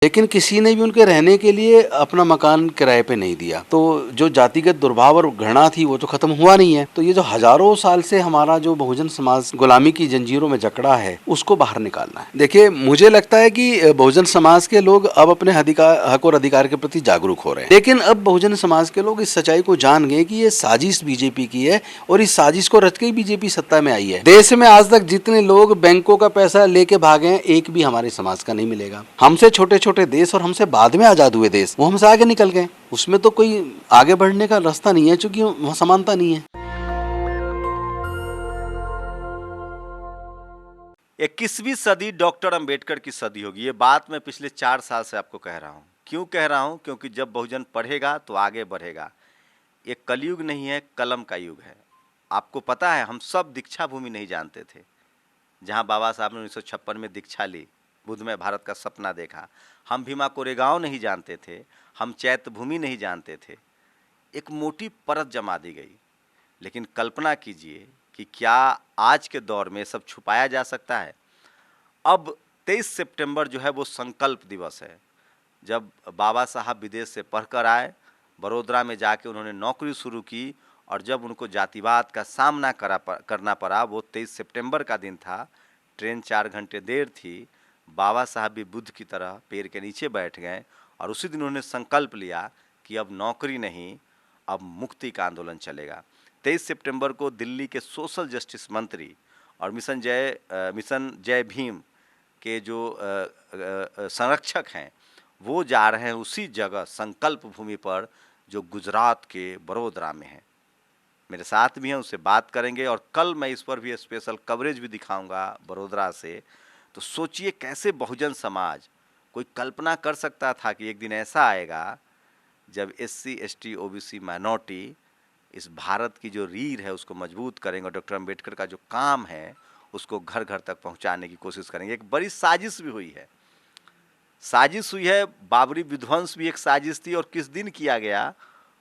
लेकिन किसी ने भी उनके रहने के लिए अपना मकान किराए पे नहीं दिया। तो जो जातिगत दुर्भाव और घृणा थी वो तो खत्म हुआ नहीं है। तो ये जो हजारों साल से हमारा जो बहुजन समाज गुलामी की जंजीरों में जकड़ा है उसको बाहर निकालना है। देखिए, मुझे लगता है कि बहुजन समाज के लोग अब अपने हक और अधिकार के प्रति जागरूक हो रहे हैं। लेकिन अब बहुजन समाज के लोग इस सच्चाई को जान गए कि ये साजिश बीजेपी की है और इस साजिश को रच के ही बीजेपी सत्ता में आई है। देश में आज तक जितने लोग बैंकों का पैसा लेके भागे हैं, एक भी हमारे समाज का नहीं मिलेगा। हमसे छोटे छोटे देश और हमसे बाद में आजाद हुए देश वो हमसे आगे निकल गए। उसमें तो कोई आगे बढ़ने का रास्ता नहीं है, क्योंकि वहाँ समानता नहीं है। 21वीं सदी डॉक्टर अंबेडकर की सदी होगी। ये बात मैं पिछले 4 साल से आपको कह रहा हूँ। क्यों कह रहा हूँ? क्योंकि जब बहुजन पढ़ेगा तो आगे बढ़ेगा। ये कलयुग नहीं है, कलम का युग है। आपको पता है, हम सब दीक्षा भूमि नहीं जानते थे, जहाँ बाबा साहब ने 1956 में दीक्षा ली, बुद्धमय भारत का सपना देखा। हम भीमा कोरेगांव नहीं जानते थे, हम चैत्य भूमि नहीं जानते थे। एक मोटी परत जमा दी गई। लेकिन कल्पना कीजिए कि क्या आज के दौर में सब छुपाया जा सकता है? अब 23 सितंबर जो है वो संकल्प दिवस है। जब बाबा साहब विदेश से पढ़कर आए, बड़ोदरा में जाके उन्होंने नौकरी शुरू की, और जब उनको जातिवाद का सामना करना पड़ा, वो 23 सितंबर का दिन था। ट्रेन 4 घंटे देर थी। बाबा साहब भी बुद्ध की तरह पेड़ के नीचे बैठ गए, और उसी दिन उन्होंने संकल्प लिया कि अब नौकरी नहीं, अब मुक्ति का आंदोलन चलेगा। 23 सितंबर को दिल्ली के सोशल जस्टिस मंत्री और मिशन जय भीम के जो संरक्षक हैं, वो जा रहे हैं उसी जगह संकल्प भूमि पर, जो गुजरात के बड़ोदरा में है। मेरे साथ भी हैं, उससे बात करेंगे, और कल मैं इस पर भी स्पेशल कवरेज भी दिखाऊंगा बड़ोदरा से। तो सोचिए कैसे बहुजन समाज, कोई कल्पना कर सकता था कि एक दिन ऐसा आएगा जब SC ST OBC माइनॉरिटी इस भारत की जो रीढ़ है उसको मजबूत करेंगे, और डॉक्टर अंबेडकर का जो काम है उसको घर घर तक पहुंचाने की कोशिश करेंगे। एक बड़ी साजिश भी हुई है, बाबरी विध्वंस भी एक साजिश थी, और किस दिन किया गया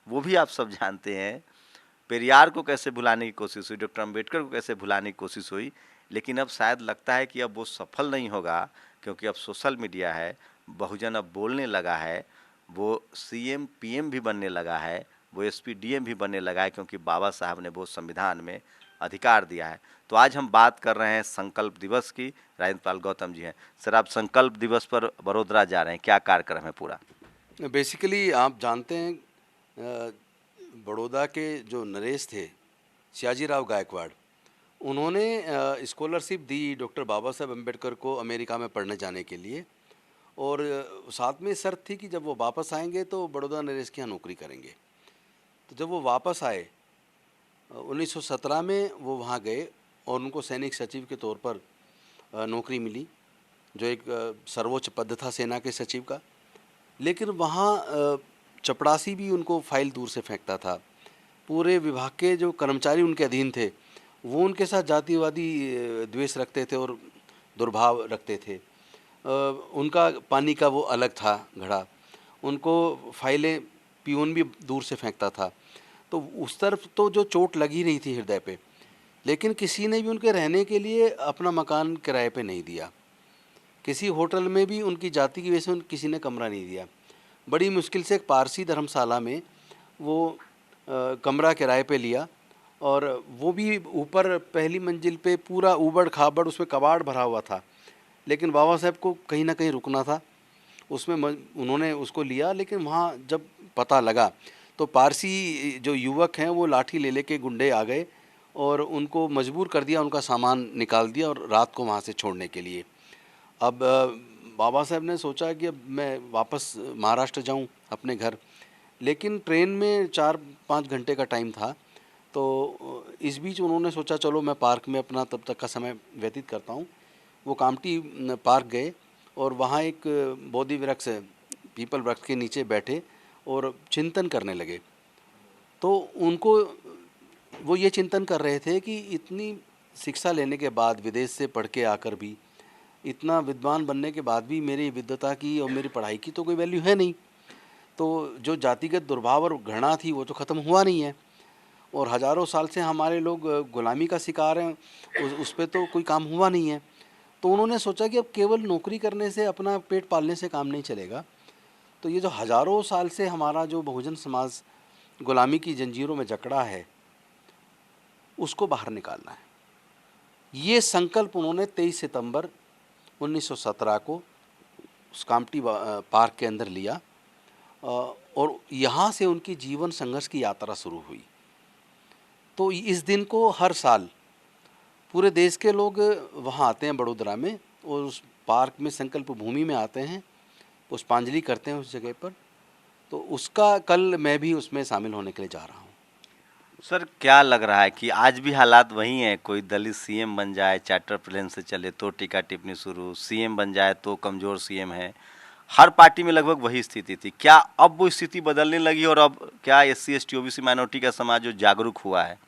वो भी आप सब जानते हैं। पेरियार को कैसे भुलाने की कोशिश हुई, डॉक्टर अंबेडकर को कैसे भुलाने की कोशिश हुई। लेकिन अब शायद लगता है कि अब वो सफल नहीं होगा, क्योंकि अब सोशल मीडिया है, बहुजन अब बोलने लगा है, वो CM PM भी बनने लगा है, वो SP DM भी बनने लगा है, क्योंकि बाबा साहब ने वो संविधान में अधिकार दिया है। तो आज हम बात कर रहे हैं संकल्प दिवस की। राजेंद्र पाल गौतम जी हैं। सर, आप संकल्प दिवस पर बड़ोदरा जा रहे हैं, क्या कार्यक्रम है पूरा? बेसिकली आप जानते हैं, बड़ौदा के जो नरेश थे, सयाजीराव गायकवाड़, उन्होंने स्कॉलरशिप दी डॉक्टर बाबा साहब अम्बेडकर को अमेरिका में पढ़ने जाने के लिए। और साथ में शर्त थी कि जब वो वापस आएंगे तो बड़ौदा नरेश के यहाँ नौकरी करेंगे। तो जब वो वापस आए 1917 में, वो वहाँ गए और उनको सैनिक सचिव के तौर पर नौकरी मिली, जो एक सर्वोच्च पद था सेना के सचिव का। लेकिन वहाँ चपड़ासी भी उनको फाइल दूर से फेंकता था। पूरे विभाग के जो कर्मचारी उनके अधीन थे वो उनके साथ जातिवादी द्वेष रखते थे और दुर्भाव रखते थे। उनका पानी का वो अलग था घड़ा, उनको फाइलें पियून भी दूर से फेंकता था। तो उस तरफ तो जो चोट लगी रही थी हृदय पे, लेकिन किसी ने भी उनके रहने के लिए अपना मकान किराए पे नहीं दिया। किसी होटल में भी उनकी जाति की वजह से किसी ने कमरा नहीं दिया। बड़ी मुश्किल से एक पारसी धर्मशाला में वो कमरा किराए पे लिया, और वो भी ऊपर पहली मंजिल पे पूरा ऊबड़ खाबड़, उसमें कबाड़ भरा हुआ था। लेकिन बाबा साहब को कहीं ना कहीं रुकना था, उसमें उन्होंने उसको लिया। लेकिन वहाँ जब पता लगा तो पारसी जो युवक हैं वो लाठी ले लेके गुंडे आ गए और उनको मजबूर कर दिया, उनका सामान निकाल दिया और रात को वहाँ से छोड़ने के लिए। अब बाबा साहब ने सोचा कि अब मैं वापस महाराष्ट्र जाऊं अपने घर, लेकिन ट्रेन में 4-5 घंटे का टाइम था। तो इस बीच उन्होंने सोचा चलो मैं पार्क में अपना तब तक का समय व्यतीत करता हूं। वो कामटी पार्क गए और वहाँ एक बोधि वृक्ष, पीपल वृक्ष के नीचे बैठे और चिंतन करने लगे। तो उनको वो ये चिंतन कर रहे थे कि इतनी शिक्षा लेने के बाद, विदेश से पढ़ के आकर भी, इतना विद्वान बनने के बाद भी मेरी विद्वता की और मेरी पढ़ाई की तो कोई वैल्यू है नहीं। तो जो जातिगत दुर्भाव और घृणा थी वो तो ख़त्म हुआ नहीं है, और हज़ारों साल से हमारे लोग गुलामी का शिकार हैं, उस पे तो कोई काम हुआ नहीं है। तो उन्होंने सोचा कि अब केवल नौकरी करने से, अपना पेट पालने से काम नहीं चलेगा। तो ये जो हज़ारों साल से हमारा जो बहुजन समाज गुलामी की जंजीरों में जकड़ा है, उसको बाहर निकालना है। ये संकल्प उन्होंने 23 सितंबर 1917 को उस कामटी पार्क के अंदर लिया, और यहाँ से उनकी जीवन संघर्ष की यात्रा शुरू हुई। तो इस दिन को हर साल पूरे देश के लोग वहाँ आते हैं बड़ोदरा में, और उस पार्क में, संकल्प भूमि में आते हैं, पुष्पांजलि करते हैं उस जगह पर। तो उसका कल मैं भी उसमें शामिल होने के लिए जा रहा हूँ। सर, क्या लग रहा है कि आज भी हालात वही हैं? कोई दलित सीएम बन जाए, चार्टर प्लेन से चले तो टीका टिप्पणी शुरू, सीएम बन जाए तो कमज़ोर सीएम है। हर पार्टी में लगभग वही स्थिति थी। क्या अब वो स्थिति बदलने लगी, और अब क्या SC ST OBC माइनॉरिटी का समाज जो जागरूक हुआ है,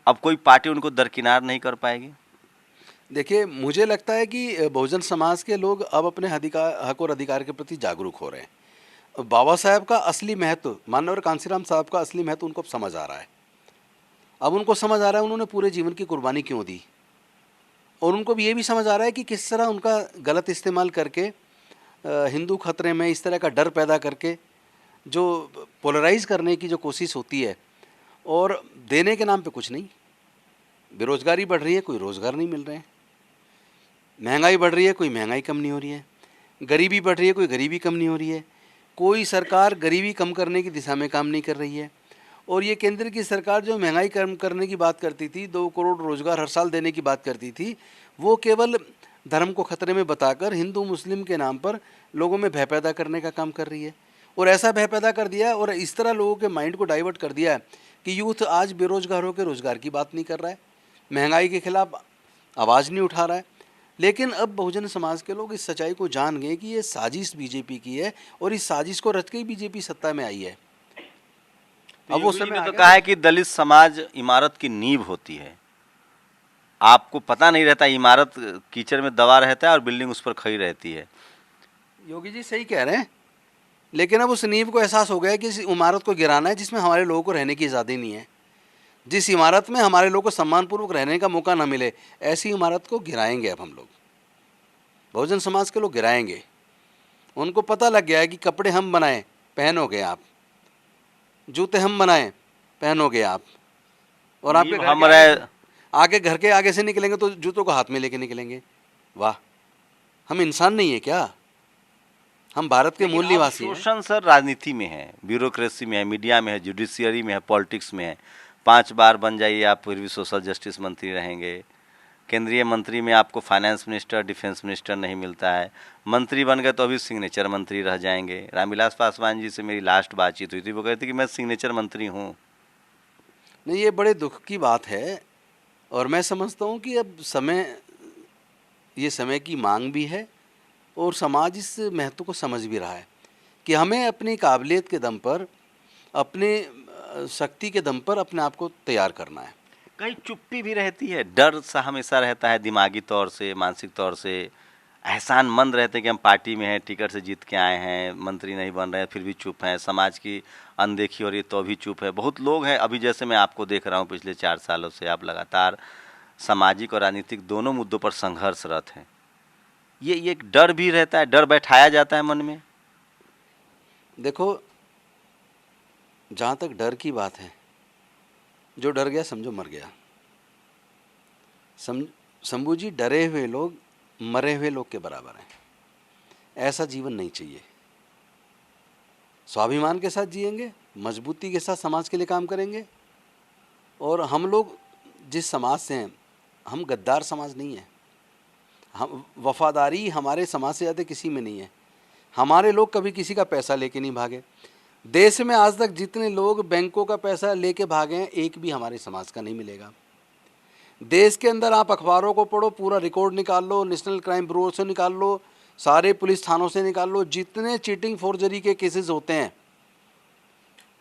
अब कोई पार्टी उनको दरकिनार नहीं कर पाएगी? देखिए, मुझे लगता है कि बहुजन समाज के लोग अब अपने हक और अधिकार के प्रति जागरूक हो रहे हैं। बाबा साहब का असली महत्व, माननीय कांसीराम साहब का असली महत्व उनको अब समझ आ रहा है। अब उनको समझ आ रहा है उन्होंने पूरे जीवन की कुर्बानी क्यों दी, और उनको भी ये भी समझ आ रहा है कि किस तरह उनका गलत इस्तेमाल करके हिंदू खतरे में, इस तरह का डर पैदा करके जो पोलराइज करने की जो कोशिश होती है, और देने के नाम पे कुछ नहीं। बेरोजगारी बढ़ रही है, कोई रोज़गार नहीं मिल रहे हैं। महंगाई बढ़ रही है, कोई महंगाई कम नहीं हो रही है। गरीबी बढ़ रही है, कोई गरीबी कम नहीं हो रही है। कोई सरकार गरीबी कम करने की दिशा में काम नहीं कर रही है। और ये केंद्र की सरकार जो महंगाई कम करने की बात करती थी, 2 करोड़ रोज़गार हर साल देने की बात करती थी, वो केवल धर्म को खतरे में बताकर हिंदू मुस्लिम के नाम पर लोगों में भय पैदा करने का काम कर रही है। और ऐसा भय पैदा कर दिया है, और इस तरह लोगों के माइंड को डाइवर्ट कर दिया है कि यूथ आज बेरोजगार होकर रोज़गार की बात नहीं कर रहा है, महंगाई के खिलाफ आवाज़ नहीं उठा रहा है। लेकिन अब बहुजन समाज के लोग इस सच्चाई को जान गए कि ये साजिश बीजेपी की है, और इस साजिश को रच के ही बीजेपी सत्ता में आई है। अब वो समय तो कहा है कि दलित समाज इमारत की नींव होती है। आपको पता नहीं रहता, इमारत कीचड़ में दबा रहता है और बिल्डिंग उस पर खड़ी रहती है। योगी जी सही कह रहे हैं, लेकिन अब उस नींव को एहसास हो गया कि इस इमारत को गिराना है जिसमें हमारे लोगों को रहने की आज़ादी नहीं है। जिस इमारत में हमारे लोगों को सम्मानपूर्वक रहने का मौका ना मिले, ऐसी इमारत को गिराएंगे। अब हम लोग, बहुजन समाज के लोग गिराएंगे। उनको पता लग गया है कि कपड़े हम बनाएं, पहनोगे आप, जूते हम बनाएं, पहनोगे आप, और आपके घर के आगे से निकलेंगे तो जूतों को हाथ में लेके निकलेंगे। वाह, हम इंसान नहीं है क्या? हम भारत के मूल निवासी हैं। शोषण सर राजनीति में है, ब्यूरोक्रेसी में है, मीडिया में है, जुडिशियरी में है, पॉलिटिक्स में है। 5 बार बन जाइए आप, फिर भी सोशल जस्टिस मंत्री रहेंगे। केंद्रीय मंत्री में आपको फाइनेंस मिनिस्टर, डिफेंस मिनिस्टर नहीं मिलता है। मंत्री बन गए तो अभी सिग्नेचर मंत्री रह जाएंगे। रामविलास पासवान जी से मेरी लास्ट बातचीत हुई थी, वो कहते कि मैं सिग्नेचर मंत्री हूँ। नहीं, ये बड़े दुख की बात है, और मैं समझता हूँ कि अब ये समय की मांग भी है, और समाज इस महत्व को समझ भी रहा है कि हमें अपनी काबिलियत के दम पर, अपने शक्ति के दम पर अपने आप को तैयार करना है। कहीं चुप्पी भी रहती है, डर सा हमेशा रहता है, दिमागी तौर से, मानसिक तौर से एहसानमंद रहते हैं कि हम पार्टी में हैं, टिकट से जीत के आए हैं, मंत्री नहीं बन रहे हैं, फिर भी चुप हैं। समाज की अनदेखी हो रही है तो भी चुप है। बहुत लोग हैं, अभी जैसे मैं आपको देख रहा हूँ, पिछले 4 सालों से आप लगातार सामाजिक और राजनीतिक दोनों मुद्दों पर संघर्षरत हैं। ये एक डर भी रहता है, डर बैठाया जाता है मन में। देखो, जहाँ तक डर की बात है, जो डर गया समझो मर गया। शंभू जी, डरे हुए लोग मरे हुए लोग के बराबर हैं। ऐसा जीवन नहीं चाहिए। स्वाभिमान के साथ जिएंगे, मजबूती के साथ समाज के लिए काम करेंगे। और हम लोग जिस समाज से हैं, हम गद्दार समाज नहीं है। हम, वफादारी हमारे समाज से ज़्यादा किसी में नहीं है। हमारे लोग कभी किसी का पैसा लेके नहीं भागे। देश में आज तक जितने लोग बैंकों का पैसा लेके भागे हैं, एक भी हमारे समाज का नहीं मिलेगा। देश के अंदर आप अखबारों को पढ़ो, पूरा रिकॉर्ड निकाल लो, नेशनल क्राइम ब्यूरो से निकाल लो, सारे पुलिस थानों से निकाल लो, जितने चीटिंग फोर्जरी के केसेस होते हैं,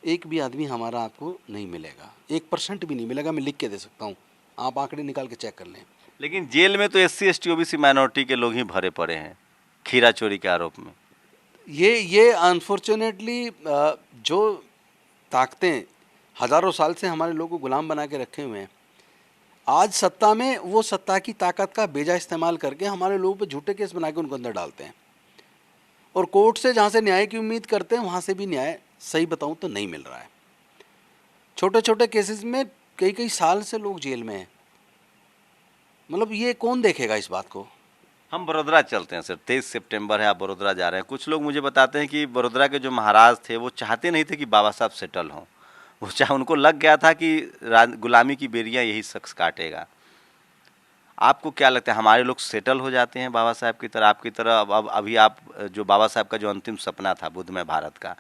एक भी आदमी हमारा आपको नहीं मिलेगा। 1% भी नहीं मिलेगा। मैं लिख के दे सकता हूँ, आप आंकड़े निकाल के चेक कर लें। लेकिन जेल में तो SC ST OBC माइनॉरिटी के लोग ही भरे पड़े हैं खीरा चोरी के आरोप में। ये अनफॉर्चुनेटली जो ताकतें हज़ारों साल से हमारे लोगों को गुलाम बना के रखे हुए हैं, आज सत्ता में वो सत्ता की ताकत का बेजा इस्तेमाल करके हमारे लोगों पे झूठे केस बना के उनको अंदर डालते हैं, और कोर्ट से जहाँ से न्याय की उम्मीद करते हैं वहाँ से भी न्याय सही बताऊँ तो नहीं मिल रहा है। छोटे छोटे केसेस में कई कई साल से लोग जेल में हैं। मतलब ये कौन देखेगा इस बात को। हम बड़ोदरा चलते हैं सर, 23 सितंबर है, आप बड़ोदरा जा रहे हैं। कुछ लोग मुझे बताते हैं कि बड़ोदरा के जो महाराज थे वो चाहते नहीं थे कि बाबा साहब सेटल हों, वो चाहे उनको लग गया था कि गुलामी की बेरियां यही शख्स काटेगा। आपको क्या लगता है, हमारे लोग सेटल हो जाते हैं बाबा साहब की तरह, आपकी तरह? अब अभी आप जो बाबा साहब का जो अंतिम सपना था बुद्धमय भारत का,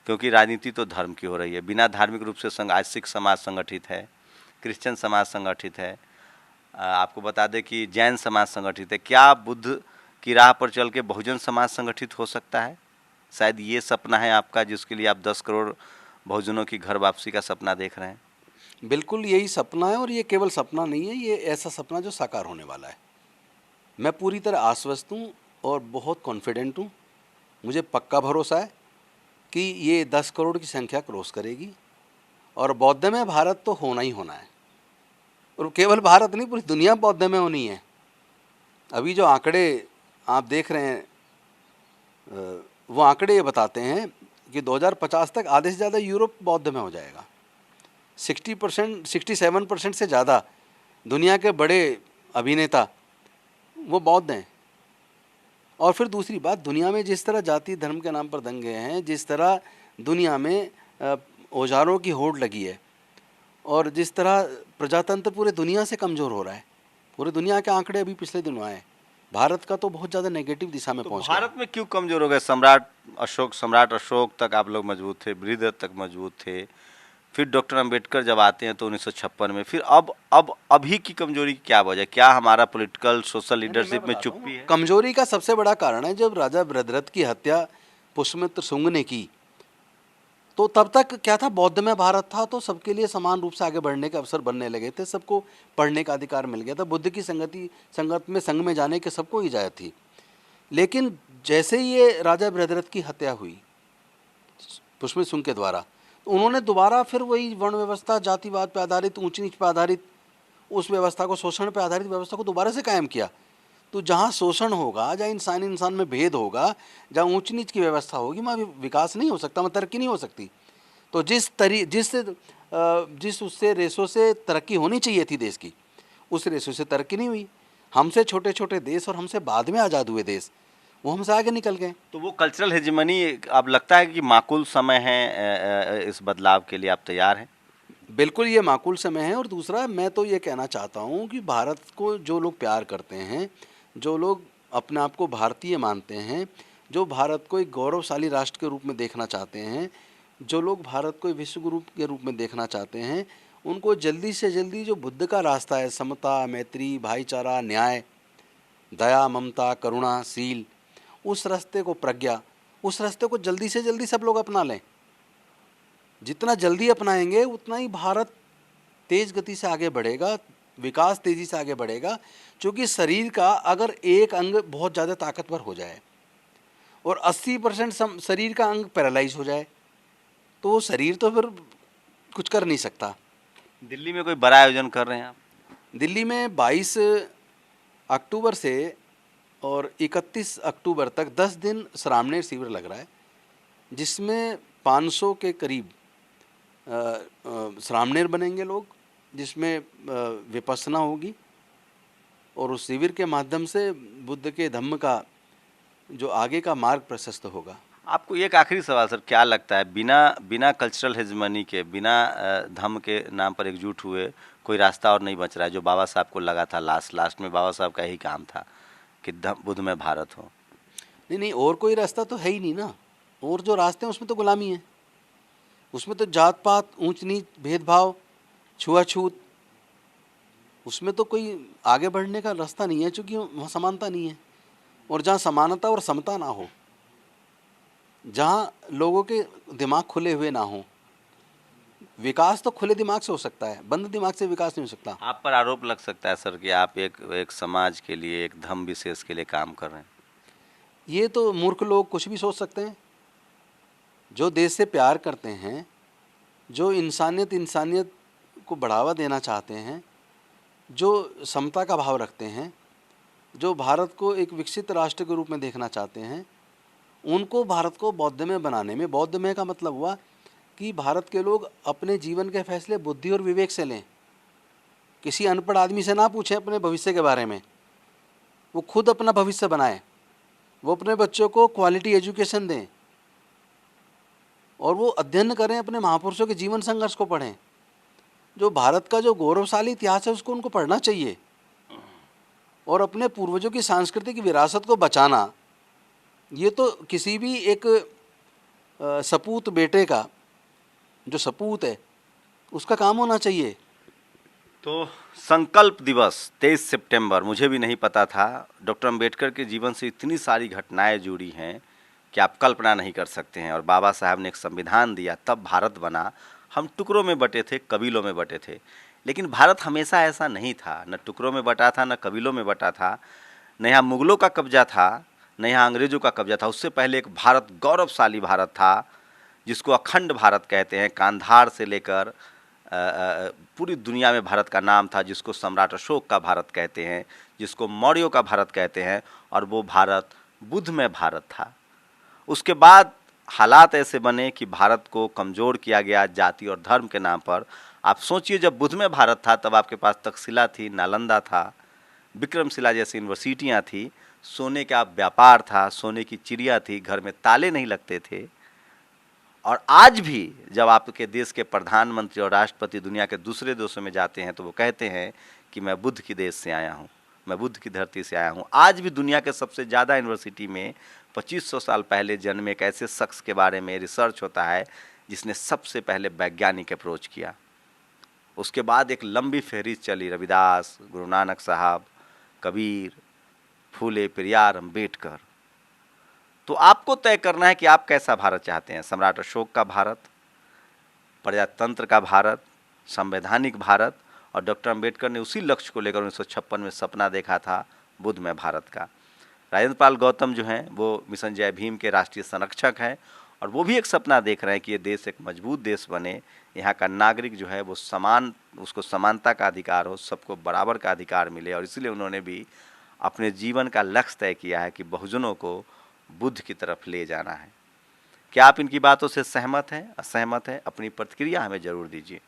क्योंकि राजनीति तो धर्म की हो रही है, बिना धार्मिक रूप से आज सिख समाज संगठित है, क्रिश्चियन समाज संगठित है, आपको बता दें कि जैन समाज संगठित है। क्या बुद्ध की राह पर चल के बहुजन समाज संगठित हो सकता है? शायद ये सपना है आपका, जिसके लिए आप 10 करोड़ बहुजनों की घर वापसी का सपना देख रहे हैं। बिल्कुल यही सपना है, और ये केवल सपना नहीं है, ये ऐसा सपना जो साकार होने वाला है। मैं पूरी तरह आश्वस्त हूँ और बहुत कॉन्फिडेंट हूँ। मुझे पक्का भरोसा है कि ये 10 करोड़ की संख्या क्रॉस करेगी, और बौद्ध में भारत तो होना ही होना है। और केवल भारत नहीं, पूरी दुनिया बौद्ध में होनी है। अभी जो आंकड़े आप देख रहे हैं, वो आंकड़े ये बताते हैं कि 2050 तक आधे से ज़्यादा यूरोप बौद्ध में हो जाएगा। 60%, 67% से ज़्यादा दुनिया के बड़े अभिनेता वो बौद्ध हैं। और फिर दूसरी बात, दुनिया में जिस तरह जाति धर्म के नाम पर दंगे हैं, जिस तरह दुनिया में औजारों की होड़ लगी है, और जिस तरह प्रजातंत्र पूरे दुनिया से कमज़ोर हो रहा है, पूरे दुनिया के आंकड़े अभी पिछले दिनों आए, भारत का तो बहुत ज़्यादा नेगेटिव दिशा में तो पहुंच गया। भारत में क्यों कमजोर हो गए? सम्राट अशोक तक आप लोग मजबूत थे, बृहद तक मजबूत थे, फिर डॉक्टर अंबेडकर जब आते हैं तो 1956 में, फिर अब अभी की कमजोरी की क्या वजह? क्या हमारा पॉलिटिकल सोशल लीडरशिप में चुप्पी है? कमजोरी का सबसे बड़ा कारण है, जब राजा बृहद्रथ की हत्या पुष्यमित्र शुंग ने की, तो तब तक क्या था, बौद्ध में भारत था, तो सबके लिए समान रूप से आगे बढ़ने के अवसर बनने लगे थे, सबको पढ़ने का अधिकार मिल गया था, बुद्ध की संगत में जाने के सबको इजाज़त थी। लेकिन जैसे ही ये राजा बृहद्रथ की हत्या हुई पुष्यमित्र शुंग के द्वारा, तो उन्होंने दोबारा फिर वही वर्ण व्यवस्था, जातिवाद पर आधारित, ऊंच नीच पर आधारित उस व्यवस्था को, शोषण पर आधारित व्यवस्था को दोबारा से कायम किया। तो जहाँ शोषण होगा, जहाँ इंसान में भेद होगा, जहाँ ऊंच नीच की व्यवस्था होगी, वहाँ विकास नहीं हो सकता, वहाँ तरक्की नहीं हो सकती। तो जिस उससे रेशो से तरक्की होनी चाहिए थी देश की, उस रेशो से तरक्की नहीं हुई। हमसे छोटे छोटे देश और हमसे बाद में आज़ाद हुए देश, वो हमसे आगे निकल गए। तो वो कल्चरल हेजेमनी, अब लगता है कि माकूल समय है इस बदलाव के लिए, आप तैयार हैं? बिल्कुल ये माकूल समय है। और दूसरा, मैं तो ये कहना चाहता हूँ कि भारत को जो लोग प्यार करते हैं, जो लोग अपने आप को भारतीय मानते हैं, जो भारत को एक गौरवशाली राष्ट्र के रूप में देखना चाहते हैं, जो लोग भारत को विश्व गुरु के रूप में देखना चाहते हैं, उनको जल्दी से जल्दी जो बुद्ध का रास्ता है, समता, मैत्री, भाईचारा, न्याय, दया, ममता, करुणा, शील, उस रास्ते को, प्रज्ञा, उस रास्ते को जल्दी से जल्दी सब लोग अपना लें। जितना जल्दी अपनाएंगे उतना ही भारत तेज़ गति से आगे बढ़ेगा, विकास तेज़ी से आगे बढ़ेगा। क्योंकि शरीर का अगर एक अंग बहुत ज़्यादा ताकतवर हो जाए और 80% शरीर का अंग पैरालाइज हो जाए, तो वो शरीर तो फिर कुछ कर नहीं सकता। दिल्ली में कोई बड़ा आयोजन कर रहे हैं आप? दिल्ली में 22 अक्टूबर से और 31 अक्टूबर तक 10 दिन श्रामणेर शिविर लग रहा है, जिसमें 500 के करीब श्रामणेर बनेंगे लोग, जिसमें विपස්සना होगी, और उस शिविर के माध्यम से बुद्ध के धम्म का जो आगे का मार्ग प्रशस्त होगा। आपको एक आखिरी सवाल सर, क्या लगता है, बिना कल्चरल हेजमनी के, बिना धम्म के नाम पर एकजुट हुए कोई रास्ता और नहीं बच रहा है, जो बाबा साहब को लगा था लास्ट में बाबा साहब का यही काम था कि बुद्ध में भारत हो? नहीं, और कोई रास्ता तो है ही नहीं ना। और जो रास्ते हैं उसमें तो गुलामी है, उसमें तो जात पात, ऊंच नीच, भेदभाव, छुआछूत, उसमें तो कोई आगे बढ़ने का रास्ता नहीं है, क्योंकि वहाँ समानता नहीं है। और जहाँ समानता और समता ना हो, जहाँ लोगों के दिमाग खुले हुए ना हो, विकास तो खुले दिमाग से हो सकता है, बंद दिमाग से विकास नहीं हो सकता। आप पर आरोप लग सकता है सर कि आप एक समाज के लिए, एक धर्म विशेष के लिए काम कर रहे हैं। ये तो मूर्ख लोग कुछ भी सोच सकते हैं। जो देश से प्यार करते हैं, जो इंसानियत को बढ़ावा देना चाहते हैं, जो समता का भाव रखते हैं, जो भारत को एक विकसित राष्ट्र के रूप में देखना चाहते हैं, उनको भारत को बौद्धमय बनाने में, बौद्धमय का मतलब हुआ कि भारत के लोग अपने जीवन के फैसले बुद्धि और विवेक से लें, किसी अनपढ़ आदमी से ना पूछें अपने भविष्य के बारे में, वो खुद अपना भविष्य बनाए, वो अपने बच्चों को क्वालिटी एजुकेशन दें और वो अध्ययन करें, अपने महापुरुषों के जीवन संघर्ष को पढ़ें। जो भारत का जो गौरवशाली इतिहास है उसको उनको पढ़ना चाहिए और अपने पूर्वजों की सांस्कृतिक विरासत को बचाना, ये तो किसी भी एक सपूत बेटे का, जो सपूत है, उसका काम होना चाहिए। तो संकल्प दिवस 23 सितंबर, मुझे भी नहीं पता था। डॉक्टर अंबेडकर के जीवन से इतनी सारी घटनाएं जुड़ी हैं कि आप कल्पना नहीं कर सकते हैं। और बाबा साहब ने एक संविधान दिया, तब भारत बना। हम टुकड़ों में बटे थे, कबीलों में बटे थे, लेकिन भारत हमेशा ऐसा नहीं था। न टुकड़ों में बटा था, न कबीलों में बटा था, न यहाँ मुगलों का कब्जा था, न यहाँ अंग्रेज़ों का कब्जा था। उससे पहले एक भारत, गौरवशाली भारत था, जिसको अखंड भारत कहते हैं। कांधार से लेकर पूरी दुनिया में भारत का नाम था, जिसको सम्राट अशोक का भारत कहते हैं, जिसको मौर्यों का भारत कहते हैं, और वो भारत बुद्धमय भारत था। उसके बाद हालात ऐसे बने कि भारत को कमज़ोर किया गया जाति और धर्म के नाम पर। आप सोचिए, जब बुद्धमय भारत था तब आपके पास तक्षशिला थी, नालंदा था, विक्रमशिला जैसी यूनिवर्सिटियाँ थी, सोने का व्यापार था, सोने की चिड़िया थी, घर में ताले नहीं लगते थे। और आज भी जब आपके देश के प्रधानमंत्री और राष्ट्रपति दुनिया के दूसरे देशों में जाते हैं तो वो कहते हैं कि मैं बुद्ध की देश से आया हूँ, मैं बुद्ध की धरती से आया हूँ। आज भी दुनिया के सबसे ज़्यादा यूनिवर्सिटी में 2500 साल पहले जन्मे एक ऐसे शख्स के बारे में रिसर्च होता है जिसने सबसे पहले वैज्ञानिक अप्रोच किया। उसके बाद एक लंबी फहरिस्त चली, रविदास, गुरु नानक साहब, कबीर, फूले, पेरियार, अम्बेडकर। तो आपको तय करना है कि आप कैसा भारत चाहते हैं। सम्राट अशोक का भारत, प्रजातंत्र का भारत, संवैधानिक भारत। और डॉक्टर अंबेडकर ने उसी लक्ष्य को लेकर 1956 में सपना देखा था, बुद्धमय भारत का। राजेंद्र पाल गौतम जो हैं वो मिशन जय भीम के राष्ट्रीय संरक्षक हैं और वो भी एक सपना देख रहे हैं कि ये देश एक मजबूत देश बने, यहाँ का नागरिक जो है वो समान, उसको समानता का अधिकार हो, सबको बराबर का अधिकार मिले। और इसलिए उन्होंने भी अपने जीवन का लक्ष्य तय किया है कि बहुजनों को बुद्ध की तरफ ले जाना है। क्या आप इनकी बातों से सहमत हैं, असहमत हैं? अपनी प्रतिक्रिया हमें जरूर दीजिए।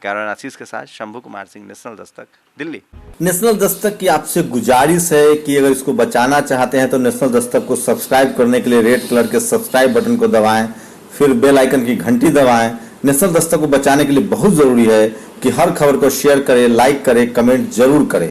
कैमरामैन आशीष के साथ शंभू कुमार सिंह, नेशनल दस्तक, दिल्ली। नेशनल दस्तक की आपसे गुजारिश है कि अगर इसको बचाना चाहते हैं तो नेशनल दस्तक को सब्सक्राइब करने के लिए रेड कलर के सब्सक्राइब बटन को दबाएं, फिर बेल आइकन की घंटी दबाएं। नेशनल दस्तक को बचाने के लिए बहुत जरूरी है कि हर खबर को शेयर करें, लाइक करें, कमेंट जरूर करें।